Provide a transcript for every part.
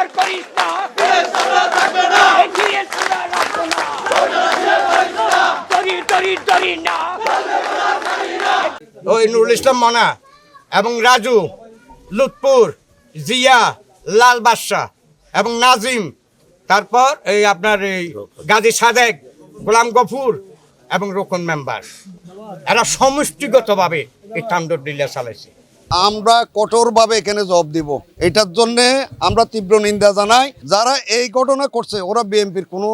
আর করিস না, ওই নুরুল ইসলাম মনা এবং রাজু, লুৎপুর, জিয়া, লাল বাদশাহ এবং নাজিম, তারপর এই আপনার এই গাজী সাদেক, গোলাম গফুর এবং রোকন মেম্বার, এরা সমষ্টিগতভাবে এই তাণ্ডব লীলা চালাইছে। আমরা কঠোরভাবে এখানে জবাব দিব। এটার জন্য আমরা তীব্র নিন্দা জানাই। যারা এই ঘটনা করছে ওরা বিএনপির কোনো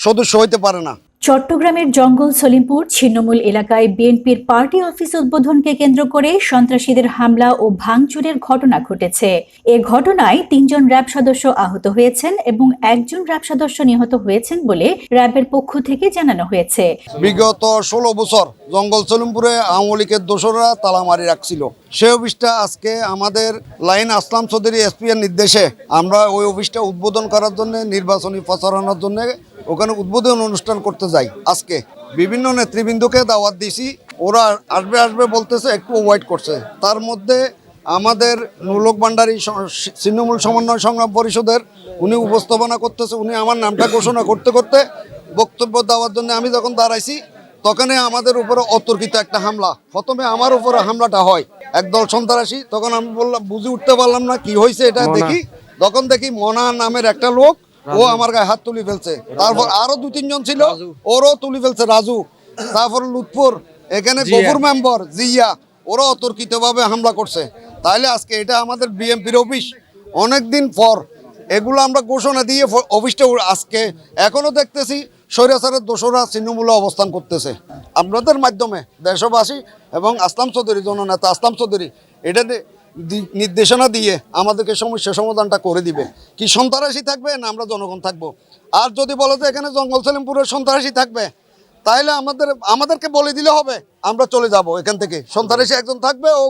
সদস্য হইতে পারে না। চট্টগ্রামের জঙ্গল সলিমপুর ছিন্নমূল এলাকায় বিএনপির পার্টি অফিস উদ্বোধনকে কেন্দ্র করে সন্ত্রাসীদের হামলা ও ভাঙচুরের ঘটনা ঘটেছে। এ ঘটনায় ৩ জন র্যাব সদস্য আহত হয়েছেন এবং 1 জন র্যাব সদস্য নিহত হয়েছেন বলে র্যাবের পক্ষ থেকে জানানো হয়েছে। বিগত 16 বছর জঙ্গল সলিমপুরে আওয়ামী লীগের দোসররা তালামারি রাখছিল। সেই অফিসটা আজকে আমাদের লাইন আসলাম চৌধুরী এসপি এর নির্দেশে আমরা ওই অফিসটা উদ্বোধন করার জন্য, নির্বাচনী প্রচারণার জন্য ওখানে উদ্বোধন অনুষ্ঠান করতে যাই। আজকে বিভিন্ন নেতৃবৃন্দকে দাওয়াত দিয়েছি, ওরা আসবে আসবে বলতেছে, একটু ওয়েট করছে। তার মধ্যে আমাদের নুরুল ভান্ডারী ছিন্নমূল সমন্বয় সংগ্রাম পরিষদের উনি উপস্থাপনা করতেছে। উনি আমার নামটা ঘোষণা করতে করতে বক্তব্য দেওয়ার জন্য আমি যখন দাঁড়াইছি তখনই আমাদের উপরে অতর্কিত একটা হামলা, প্রথমে আমার উপরে হামলাটা হয় একদল সন্ত্রাসী। তখন আমি বললাম, বুঝে উঠতে পারলাম না কি হয়েছে এটা দেখি। তখন দেখি মনা নামের একটা লোক, ও আমার গায়ে হাত তুলে ফেলছে। তারপর আরো 2-3 জন ছিল, ওরও তুলে ফেলছে, রাজু। তারপর লুৎফুর, এখানে গফুর মেম্বার, জিয়া, ওরা অতর্কিতভাবে হামলা করছে। তাহলে আজকে এটা আমাদের বিএনপির অফিস, অনেকদিন পর এগুলো আমরা ঘোষণা দিয়ে অফিসটা আজকে এখনো দেখতেছি স্বৈরাচারের দোসররা ছিন্নমূলে অবস্থান করতেছে। আপনাদের মাধ্যমে দেশবাসী এবং আসলাম চৌধুরী, জননেতা আসলাম চৌধুরী, এটা নির্দেশনা দিয়ে আমাদেরকে সমস্যা সমাধানটা করে দিবে। কি সন্ত্রাসী থাকবে না আমরা জনগণ থাকবো? আর যদি বলো যে এখানে জঙ্গল সলিমপুরের সন্ত্রাসী থাকবে, তাহলে আমাদেরকে বলে দিলে হবে, আমরা চলে যাব এখান থেকে। সন্ত্রাসী একজন থাকবে, ও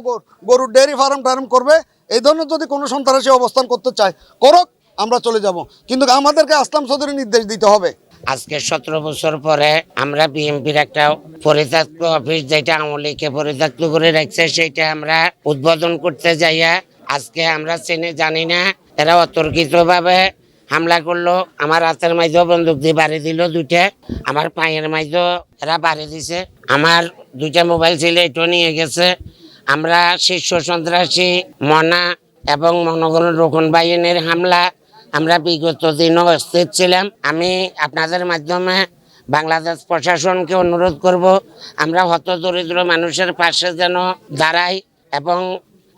গরুর ডেয়ারি ফার্ম টার্ম করবে। এই ধরনের যদি কোনো সন্ত্রাসী অবস্থান করতে চায় করুক, আমরা চলে যাব, কিন্তু আমাদেরকে আসলাম চৌধুরী নির্দেশ দিতে হবে। আজকে 17 বছর পরে আমরা বিএনপির একটা পরিত্যক্ত অফিস, যেটা আওয়ামী লীগকে পরিত্যক্ত করে রাখছে, সেটা আমরা উদ্বোধন করতে যাইয়া আজকে আমরা চেনে জানি না এরা অতর্কিত ভাবে হামলা করলো। আমার হাতের মাঝেও বন্দুক দিয়ে বাড়ি দিল 2টা, আমার পায়ের মাঝেও এরা বাড়ি দিছে, আমার 2টা মোবাইল ছিল, এটাও নিয়ে গেছে। আমরা শীর্ষ সন্ত্রাসী মনা এবং মনোগণ রোকন বাহিনীর হামলা আমরা বিগত দিনও স্থির ছিলাম। আমি আপনাদের মাধ্যমে বাংলাদেশ প্রশাসনকে অনুরোধ করব, আমরা হতদরিদ্র মানুষের পাশে যেন দাঁড়াই এবং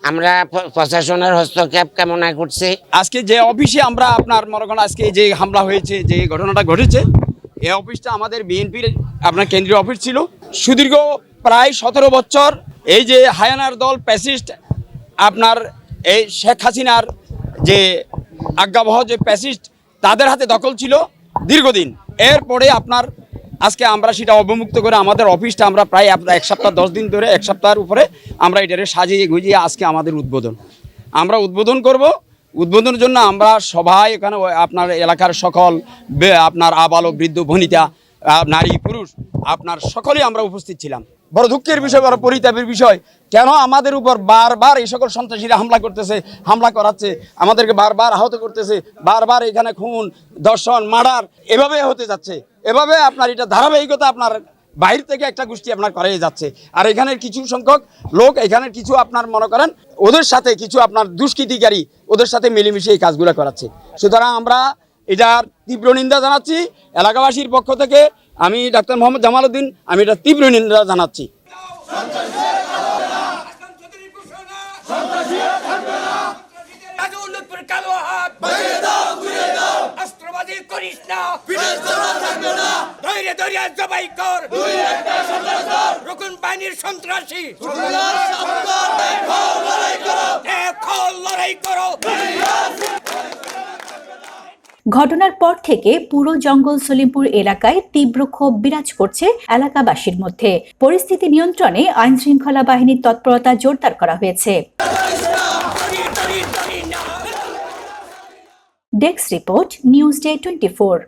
আমরা প্রশাসনের হস্তক্ষেপ কামনা করছি। আজকে যে অফিসে আমরা আপনার মনে করেন আজকে যে হামলা হয়েছে, যে ঘটনাটা ঘটেছে, এই অফিসটা আমাদের বিএনপির আপনার কেন্দ্রীয় অফিস ছিল। সুদীর্ঘ প্রায় 17 বছর এই যে হায়ানার দল প্যাসিস্ট, আপনার এই শেখ হাসিনার যে আজ্ঞাবহ যে প্যাসিস্ট, তাদের হাতে দখল ছিল দীর্ঘদিন। এরপরে আপনার আজকে আমরা সেটা অবমুক্ত করে আমাদের অফিসটা আমরা প্রায় 1 সপ্তাহ 10 দিন ধরে, 1 সপ্তাহের উপরে আমরা এটারে সাজিয়ে গুজিয়ে আজকে আমাদের উদ্বোধন আমরা উদ্বোধন করব। উদ্বোধনের জন্য আমরা সবাই এখানে আপনার এলাকার সকল আপনার আবালক বৃদ্ধ বনিতা, নারী পুরুষ, আপনার সকলেই আমরা উপস্থিত ছিলাম। বড় দুঃখের বিষয়, বড় পরিতাপের বিষয়, কেন আমাদের উপর বারবার এই সকল সন্ত্রাসীরা হামলা করতেছে, হামলা করাচ্ছে, আমাদেরকে বারবার আহত করতেছে, বারবার এখানে খুন, ধর্ষণ, মার্ডার এভাবে হতে যাচ্ছে। এভাবে আপনার এটা ধারাবাহিকতা আপনার বাইরে থেকে একটা গোষ্ঠী আপনার করে যাচ্ছে। আর এখানের কিছু সংখ্যক লোক, এখানের কিছু আপনার মনে করেন ওদের সাথে কিছু আপনার দুষ্কৃতিকারী ওদের সাথে মিলেমিশে এই কাজগুলো করাচ্ছে। সুতরাং আমরা এটার তীব্র নিন্দা জানাচ্ছি এলাকাবাসীর পক্ষ থেকে। আমি ডাক্তার মোহাম্মদ জামাল উদ্দিন, আমি এটা তীব্র নিন্দা জানাচ্ছি। ঘটনার পর থেকে পুরো জঙ্গল সলিমপুর এলাকায় তীব্র ক্ষোভ বিরাজ করছে এলাকাবাসীর মধ্যে। পরিস্থিতি নিয়ন্ত্রণে আইন শৃঙ্খলা বাহিনীর তৎপরতা জোরদার করা হয়েছে। Desk report, news day 24।